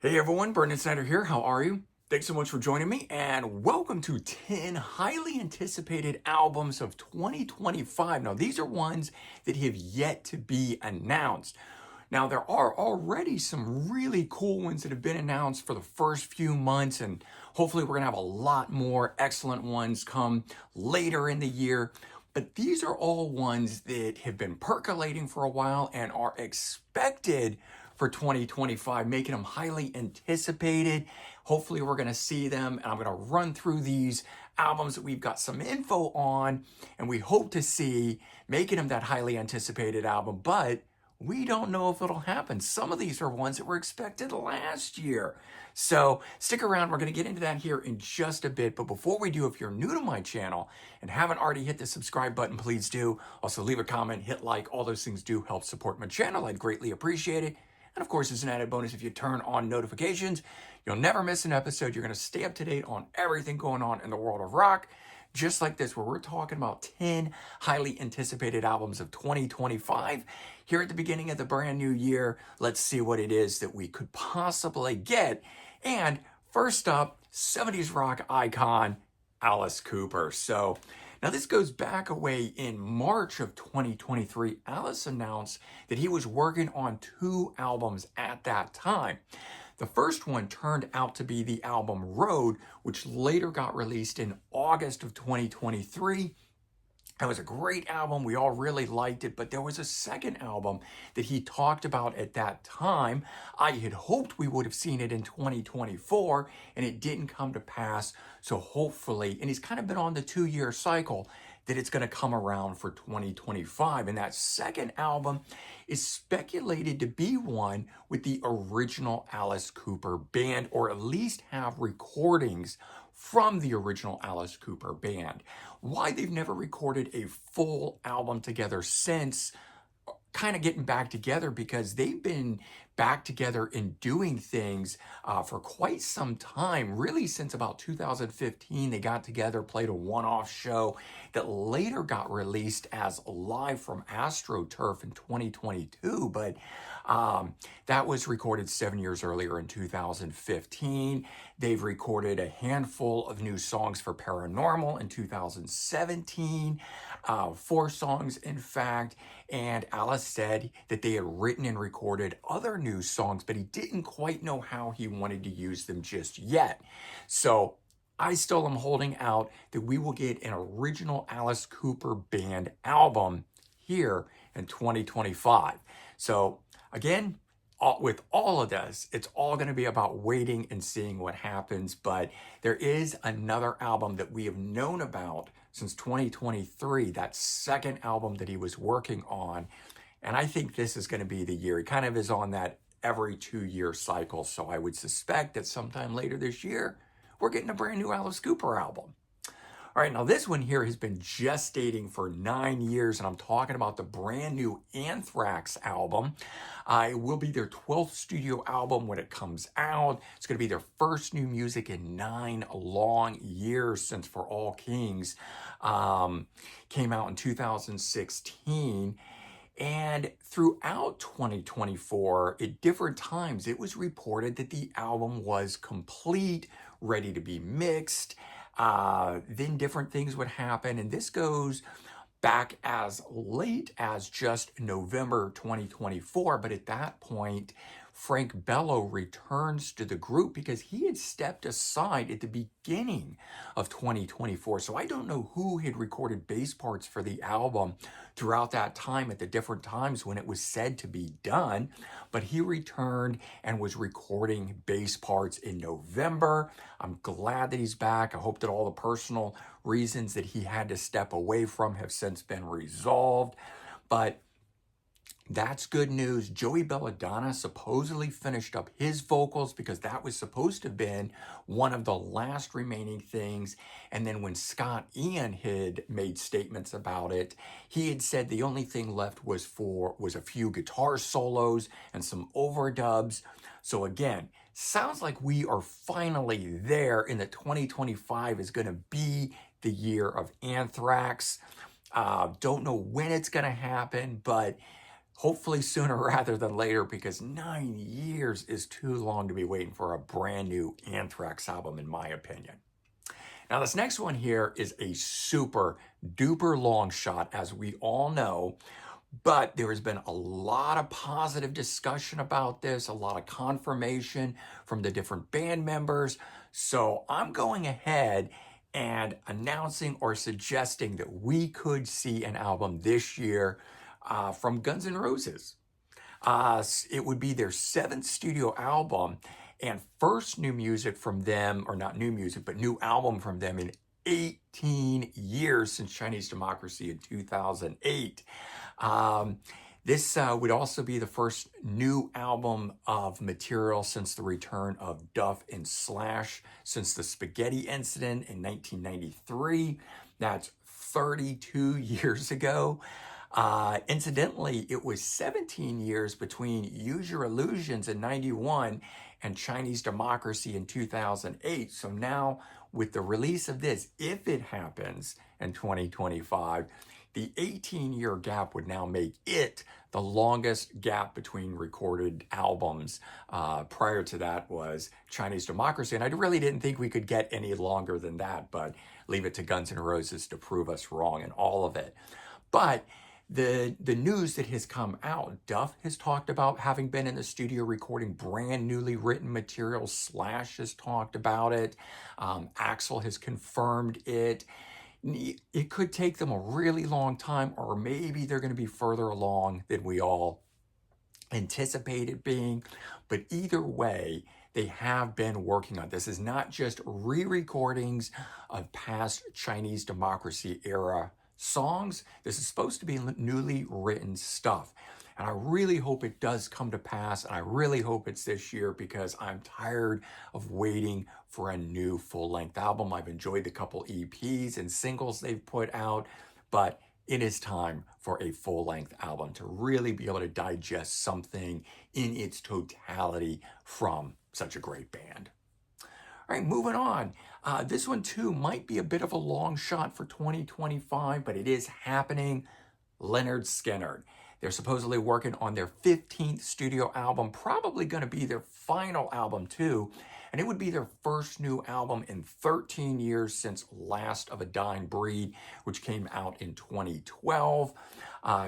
Hey everyone, Brendan Snyder here. How are you? Thanks so much for joining me, and welcome to 10 highly anticipated albums of 2025. Now, these are ones that have yet to be announced. Now, there are already some really cool ones that have been announced for the first few months, and hopefully, we're going to have a lot more excellent ones come later in the year. But these are all ones that have been percolating for a while and are expected for 2025, making them highly anticipated. Hopefully, we're going to see them, and I'm going to run through these albums that we've got some info on, and we hope to see making them that highly anticipated album. But we don't know if it'll happen. Some of these are ones that were expected last year. So stick around. We're going to get into that here in just a bit. But before we do, if you're new to my channel and haven't already hit the subscribe button, please do. Also leave a comment, hit like. All those things do help support my channel. I'd greatly appreciate it. And of course, as an added bonus, if you turn on notifications, you'll never miss an episode. You're going to stay up to date on everything going on in the world of rock, just like this, where we're talking about 10 highly anticipated albums of 2025. Here at the beginning of the brand new year, let's see what it is that we could possibly get. And first up, 70s rock icon Alice Cooper. So now this goes back away in March of 2023. Alice announced that he was working on 2 albums at that time. The first one turned out to be the album Road, which later got released in August of 2023. It was a great album. We all really liked it, but there was a second album that he talked about at that time. I had hoped we would have seen it in 2024, and it didn't come to pass. So hopefully, and he's kind of been on the 2-year cycle, that it's going to come around for 2025. And that second album is speculated to be one with the original Alice Cooper band, or at least have recordings from the original Alice Cooper band. Why they've never recorded a full album together since kind of getting back together, because they've been back together and doing things for quite some time, really since about 2015. They got together, played a one-off show that later got released as Live from AstroTurf in 2022, but that was recorded 7 years earlier in 2015. They've recorded a handful of new songs for Paranormal in 2017, 4 songs in fact, and Alice said that they had written and recorded other new songs, but he didn't quite know how he wanted to use them just yet. So I still am holding out that we will get an original Alice Cooper band album here in 2025. So again, with all of this, it's all going to be about waiting and seeing what happens. But there is another album that we have known about since 2023, that second album that he was working on. And I think this is going to be the year. He kind of is on that every 2-year cycle. So I would suspect that sometime later this year, we're getting a brand new Alice Cooper album. All right, now this one here has been gestating for 9 years, and I'm talking about the brand new Anthrax album. It will be their 12th studio album when it comes out. It's going to be their first new music in 9 long years since For All Kings came out in 2016. And throughout 2024, at different times, it was reported that the album was complete, ready to be mixed. Then different things would happen. And this goes back as late as just November 2024. But at that point, Frank Bello returns to the group because he had stepped aside at the beginning of 2024. So I don't know who had recorded bass parts for the album throughout that time at the different times when it was said to be done, but he returned and was recording bass parts in November. I'm glad that he's back. I hope that all the personal reasons that he had to step away from have since been resolved, but that's good news. Joey Belladonna supposedly finished up his vocals because that was supposed to have been one of the last remaining things. And then when Scott Ian had made statements about it, he had said the only thing left was a few guitar solos and some overdubs. So again, sounds like we are finally there, and that 2025 is going to be the year of Anthrax. Don't know when it's going to happen, but hopefully sooner rather than later, because 9 years is too long to be waiting for a brand new Anthrax album, in my opinion. Now, this next one here is a super duper long shot, as we all know, but there has been a lot of positive discussion about this, a lot of confirmation from the different band members. So I'm going ahead and announcing or suggesting that we could see an album this year from Guns N' Roses. It would be their 7th studio album and first new music from them, or not new music, but new album from them in 18 years since Chinese Democracy in 2008. This would also be the first new album of material since the return of Duff and Slash, since the Spaghetti Incident in 1993. That's 32 years ago. Incidentally, it was 17 years between Use Your Illusions in 91 and Chinese Democracy in 2008. So now, with the release of this, if it happens in 2025, the 18-year gap would now make it the longest gap between recorded albums. Prior to that was Chinese Democracy, and I really didn't think we could get any longer than that, but leave it to Guns N' Roses to prove us wrong in all of it. But the news that has come out, Duff has talked about having been in the studio recording brand newly written material. Slash has talked about it. Axl has confirmed it. It could take them a really long time, or maybe they're going to be further along than we all anticipate it being. But either way, they have been working on this. This is not just re-recordings of past Chinese Democracy era songs. This is supposed to be newly written stuff. And I really hope it does come to pass. And I really hope it's this year, because I'm tired of waiting for a new full-length album. I've enjoyed the couple EPs and singles they've put out, but it is time for a full-length album to really be able to digest something in its totality from such a great band. All right, moving on. This one too might be a bit of a long shot for 2025, but it is happening. Leonard Skin. They're supposedly working on their 15th studio album, probably going to be their final album too, and it would be their first new album in 13 years since Last of a Dying Breed, which came out in 2012.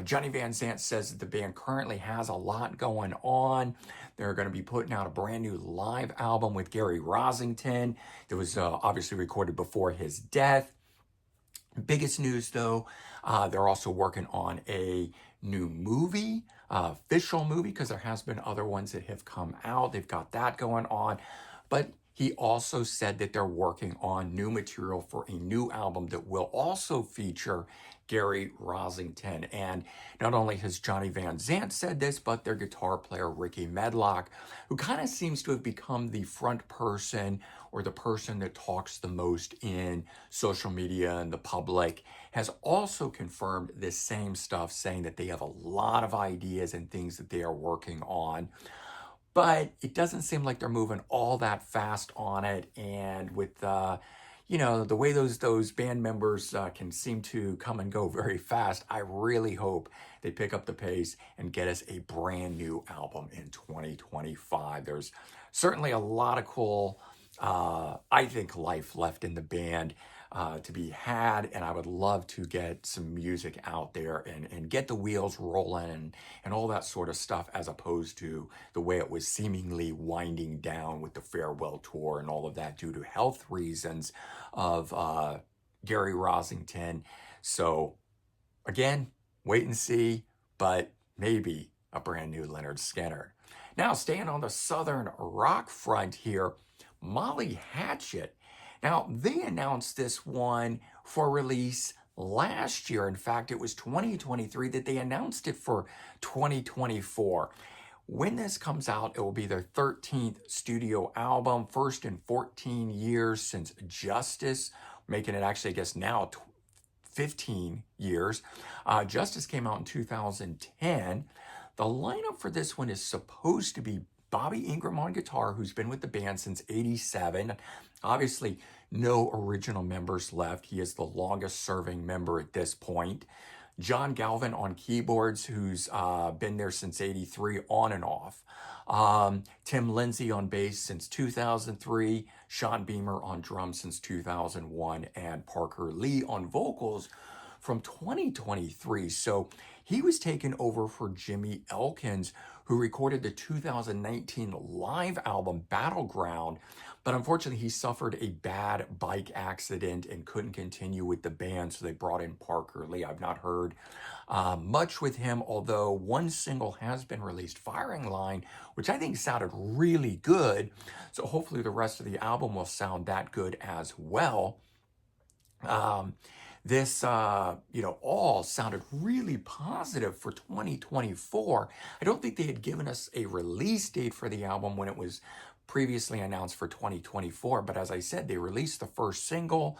Johnny Van Zant says that the band currently has a lot going on. They're going to be putting out a brand new live album with Gary Rosington that was obviously recorded before his death. Biggest news though, they're also working on a new movie, official movie, because there has been other ones that have come out. They've got that going on. But he also said that they're working on new material for a new album that will also feature Gary Rosington. And not only has Johnny Van Zant said this, but their guitar player Ricky Medlock, who kind of seems to have become the front person, or the person that talks the most in social media and the public, has also confirmed this same stuff, saying that they have a lot of ideas and things that they are working on. But it doesn't seem like they're moving all that fast on it. And with the way those band members can seem to come and go very fast, I really hope they pick up the pace and get us a brand new album in 2025. There's certainly a lot of cool, I think, life left in the band to be had, and I would love to get some music out there and get the wheels rolling and all that sort of stuff, as opposed to the way it was seemingly winding down with the farewell tour and all of that due to health reasons of Gary Rosington. So again, wait and see, but maybe a brand new Leonard Skin. Now, staying on the Southern rock front here, Molly Hatchet. Now, they announced this one for release last year. In fact, it was 2023 that they announced it for 2024. When this comes out, it will be their 13th studio album, first in 14 years since Justice, making it actually, I guess, now 15 years. Justice came out in 2010. The lineup for this one is supposed to be Bobby Ingram on guitar, who's been with the band since '87. Obviously, no original members left. He is the longest serving member at this point. John Galvin on keyboards, who's been there since '83 on and off. Tim Lindsay on bass since 2003, Sean Beamer on drums since 2001, and Parker Lee on vocals from 2023. So he was taken over for Jimmy Elkins, who recorded the 2019 live album Battleground. But unfortunately, he suffered a bad bike accident and couldn't continue with the band, so they brought in Parker Lee. I've not heard much with him, although one single has been released, Firing Line, which I think sounded really good. So hopefully the rest of the album will sound that good as well. This, all sounded really positive for 2024. I don't think they had given us a release date for the album when it was previously announced for 2024. But as I said, they released the first single.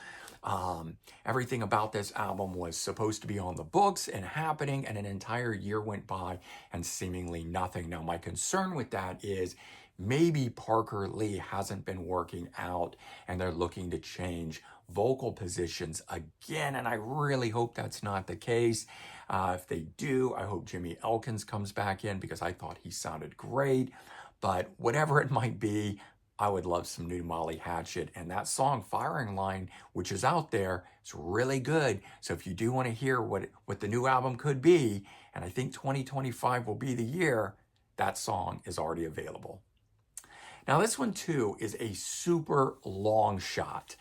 Everything about this album was supposed to be on the books and happening, and an entire year went by and seemingly nothing. Now, my concern with that is maybe Parker Lee hasn't been working out and they're looking to change vocal positions again, and I really hope that's not the case. If they do, I hope Jimmy Elkins comes back in because I thought he sounded great. But whatever it might be, I would love some new Molly Hatchet. And that song, Firing Line, which is out there, it's really good. So if you do want to hear what the new album could be, and I think 2025 will be the year, that song is already available. Now this one too is a super long shot.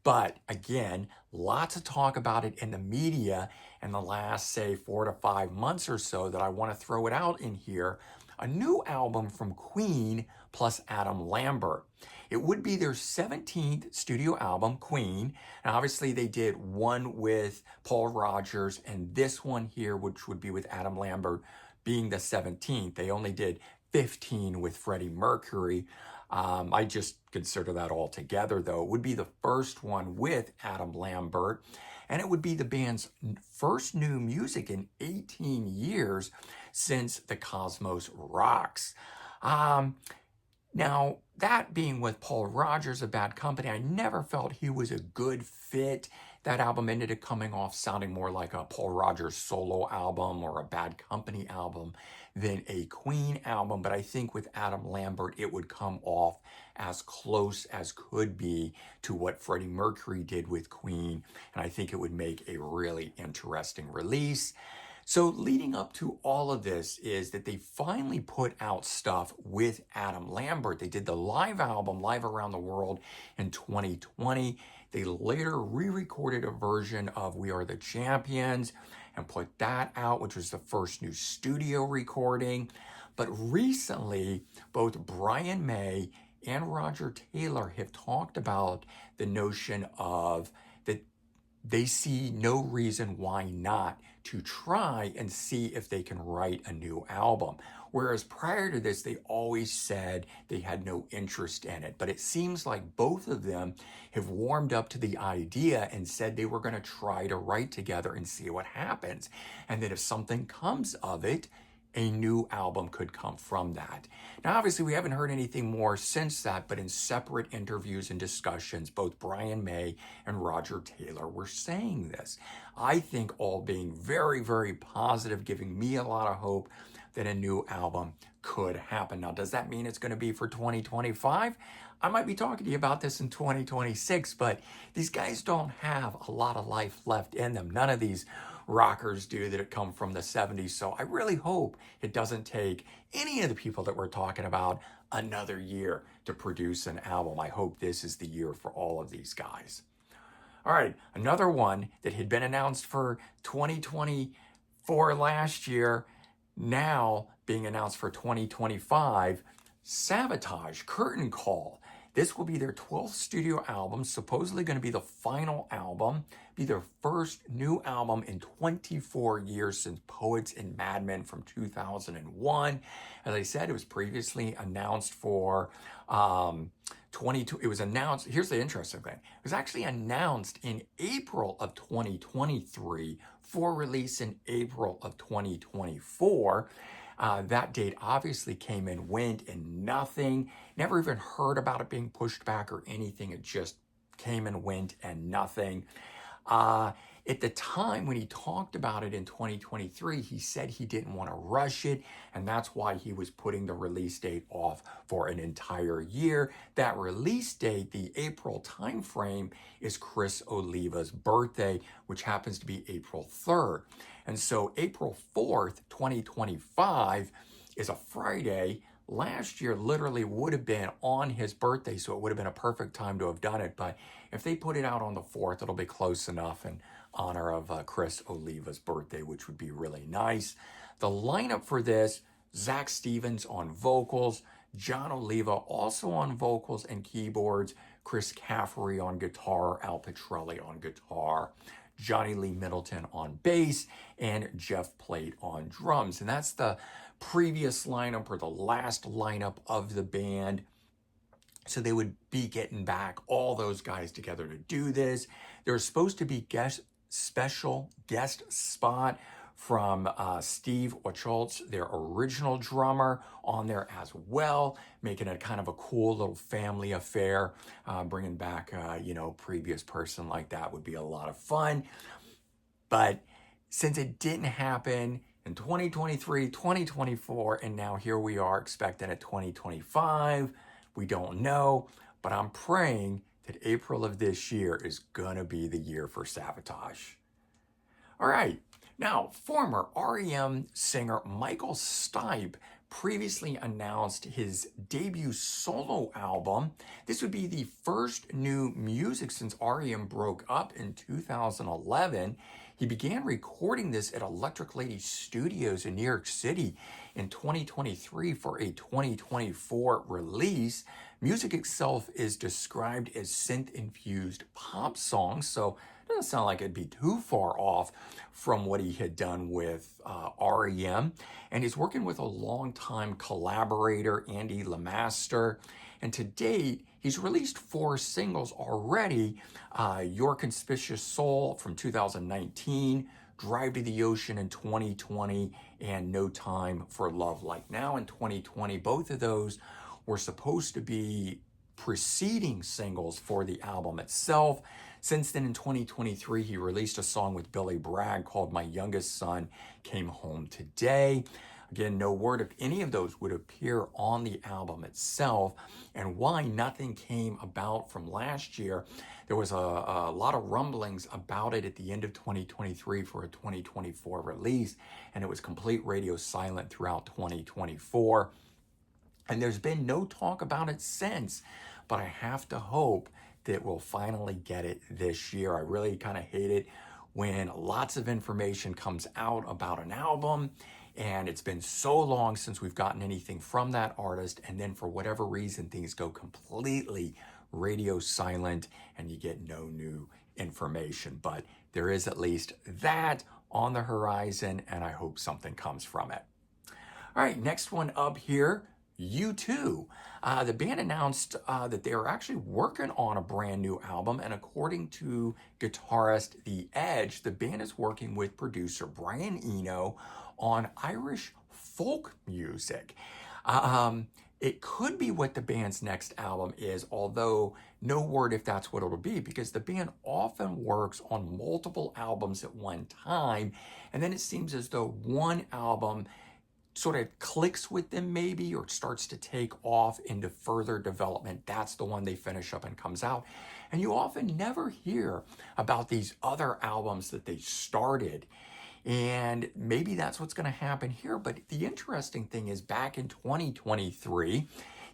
But again, lots of talk about it in the media in the last, say, 4 to 5 months or so that I want to throw it out in here. A new album from Queen plus Adam Lambert. It would be their 17th studio album, Queen. And obviously they did one with Paul Rodgers and this one here, which would be with Adam Lambert, being the 17th. They only did 15 with Freddie Mercury. I just consider that all together, though. It would be the first one with Adam Lambert, and it would be the band's first new music in 18 years since The Cosmos Rocks. Now, that being with Paul Rodgers, a bad company, I never felt he was a good fit. That album ended up coming off sounding more like a Paul Rodgers solo album or a Bad Company album than a Queen album. But I think with Adam Lambert, it would come off as close as could be to what Freddie Mercury did with Queen. And I think it would make a really interesting release. So leading up to all of this is that they finally put out stuff with Adam Lambert. They did the live album, Live Around the World, in 2020. They later re-recorded a version of We Are the Champions and put that out, which was the first new studio recording. But recently, both Brian May and Roger Taylor have talked about the notion of that they see no reason why not to try and see if they can write a new album. Whereas prior to this, they always said they had no interest in it. But it seems like both of them have warmed up to the idea and said they were going to try to write together and see what happens. And that if something comes of it, a new album could come from that. Now, obviously, we haven't heard anything more since that, but in separate interviews and discussions, both Brian May and Roger Taylor were saying this. I think all being very, very positive, giving me a lot of hope that a new album could happen. Now, does that mean it's going to be for 2025? I might be talking to you about this in 2026, but these guys don't have a lot of life left in them. None of these rockers do that come from the 70s. So I really hope it doesn't take any of the people that we're talking about another year to produce an album. I hope this is the year for all of these guys. All right, another one that had been announced for 2024 last year, now being announced for 2025, Sabotage, Curtain Call. This will be their 12th studio album, supposedly going to be the final album, be their first new album in 24 years since Poets and Madmen from 2001. As I said, it was previously announced for 22. It was announced, here's the interesting thing, it was actually announced in April of 2023 for release in April of 2024. That date obviously came and went and nothing. Never even heard about it being pushed back or anything. It just came and went and nothing. At the time when he talked about it in 2023, he said he didn't want to rush it, and that's why he was putting the release date off for an entire year. That release date, the April timeframe, is Chris Oliva's birthday, which happens to be April 3rd. And so April 4th, 2025 is a Friday. Last year literally would have been on his birthday, so it would have been a perfect time to have done it. But if they put it out on the 4th, it'll be close enough in honor of Chris Oliva's birthday, which would be really nice. The lineup for this: Zach Stevens on vocals, John Oliva also on vocals and keyboards, Chris Caffery on guitar, Al Pitrelli on guitar, Johnny Lee Middleton on bass, and Jeff Plate on drums. And that's the previous lineup, or the last lineup of the band. So they would be getting back all those guys together to do this. There's supposed to be special guest spot from Steve Wachholz, their original drummer, on there as well, making it kind of a cool little family affair. Bringing back, previous person like that would be a lot of fun. But since it didn't happen in 2023, 2024, and now here we are expecting it 2025, we don't know, but I'm praying that April of this year is gonna be the year for Sabotage. All right, now former REM singer Michael Stipe previously announced his debut solo album. This would be the first new music since REM broke up in 2011. He began recording this at Electric Lady Studios in New York City in 2023 for a 2024 release. Music itself is described as synth-infused pop songs, so it doesn't sound like it'd be too far off from what he had done with REM. And he's working with a longtime collaborator, Andy Lamaster. And to date, he's released 4 singles already: Your Conspicuous Soul from 2019, Drive to the Ocean in 2020, and No Time for Love Like Now in 2020. Both of those were supposed to be preceding singles for the album itself. Since then, in 2023, he released a song with Billy Bragg called My Youngest Son Came Home Today. Again, no word if any of those would appear on the album itself. And why nothing came about from last year, there was a lot of rumblings about it at the end of 2023 for a 2024 release, and it was complete radio silent throughout 2024. And there's been no talk about it since, but I have to hope that we'll finally get it this year. I really kind of hate it when lots of information comes out about an album, and it's been so long since we've gotten anything from that artist, and then for whatever reason, things go completely radio silent and you get no new information. But there is at least that on the horizon, and I hope something comes from it. All right, next one up here, U2. The band announced that they are actually working on a brand new album, and according to guitarist The Edge, the band is working with producer Brian Eno on Irish folk music. It could be what the band's next album is, although no word if that's what it'll be, because the band often works on multiple albums at one time, and then it seems as though one album sort of clicks with them maybe, or starts to take off into further development. That's the one they finish up and comes out. And you often never hear about these other albums that they started. And maybe that's what's going to happen here. But the interesting thing is, back in 2023,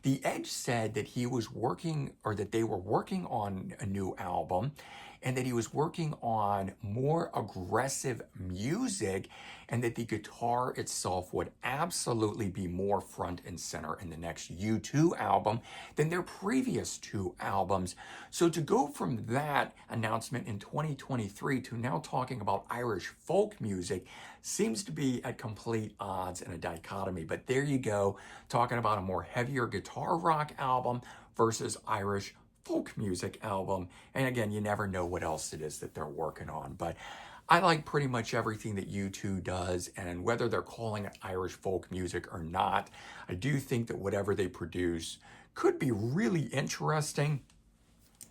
The Edge said that he was working, or that they were working on a new album, and that he was working on more aggressive music, and that the guitar itself would absolutely be more front and center in the next U2 album than their previous 2 albums. So to go from that announcement in 2023 to now talking about Irish folk music seems to be at complete odds and a dichotomy. But there you go, talking about a more heavier guitar rock album versus Irish folk music album. And again, you never know what else it is that they're working on. But I like pretty much everything that U2 does, and whether they're calling it Irish folk music or not, I do think that whatever they produce could be really interesting.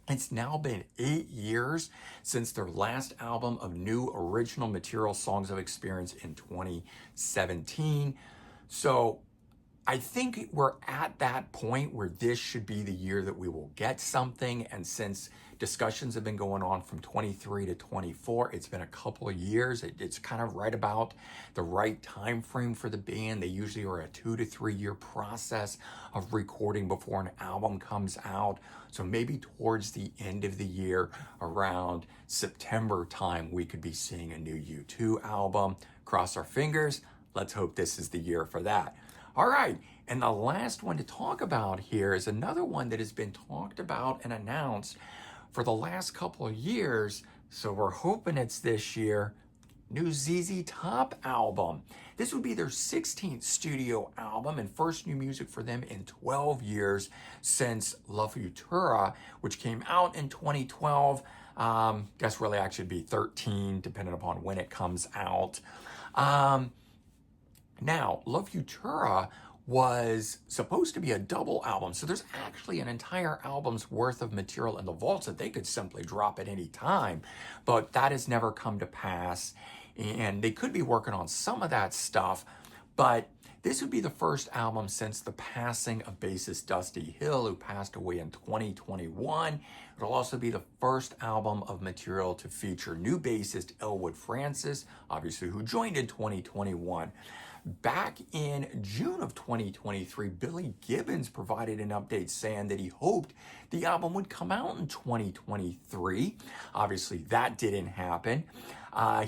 It's now been 8 years since their last album of new original material, Songs of Experience, in 2017. So I think we're at that point where this should be the year that we will get something. And since discussions have been going on from 23 to 24, it's been a couple of years. It's kind of right about the right time frame for the band. They usually are a 2 to 3 year process of recording before an album comes out. So maybe towards the end of the year, around September time, we could be seeing a new U2 album. Cross our fingers. Let's hope this is the year for that. All right, and the last one to talk about here is another one that has been talked about and announced for the last couple of years, so we're hoping it's this year. New ZZ Top album. This would be their 16th studio album and first new music for them in 12 years since La Futura, which came out in 2012. Guess really actually be 13, depending upon when it comes out. Now, La Futura was supposed to be a double album, so there's actually an entire album's worth of material in the vaults that they could simply drop at any time, but that has never come to pass, and they could be working on some of that stuff, but this would be the first album since the passing of bassist Dusty Hill, who passed away in 2021. It'll also be the first album of material to feature new bassist Elwood Francis, obviously who joined in 2021. Back in June of 2023, Billy Gibbons provided an update saying that he hoped the album would come out in 2023. Obviously, that didn't happen.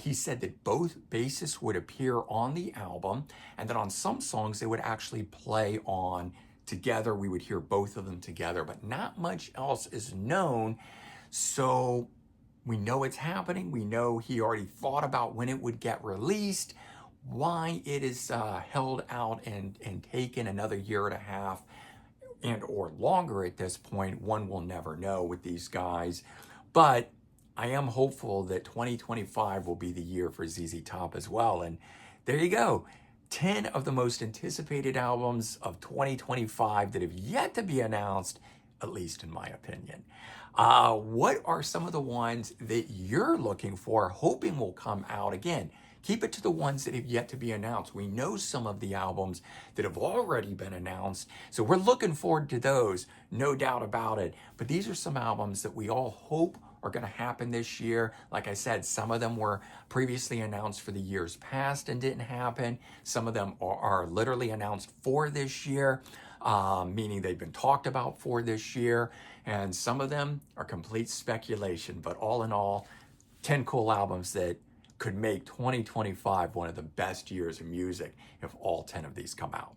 He said that both bassists would appear on the album, and that on some songs they would actually play on together. We would hear both of them together, but not much else is known. So we know it's happening. We know he already thought about when it would get released. Why it is held out and taken another year and a half and or longer at this point, one will never know with these guys. But I am hopeful that 2025 will be the year for ZZ Top as well. And there you go. 10 of the most anticipated albums of 2025 that have yet to be announced, at least in my opinion. What are some of the ones that you're looking for, hoping will come out? Again, keep it to the ones that have yet to be announced. We know some of the albums that have already been announced, so we're looking forward to those, no doubt about it. But these are some albums that we all hope are going to happen this year. Like I said, some of them were previously announced for the years past and didn't happen. Some of them are literally announced for this year, meaning they've been talked about for this year. And some of them are complete speculation. But all in all, 10 cool albums that could make 2025 one of the best years of music if all 10 of these come out.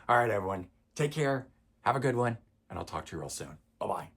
All right, everyone, take care, have a good one, and I'll talk to you real soon. Bye-bye.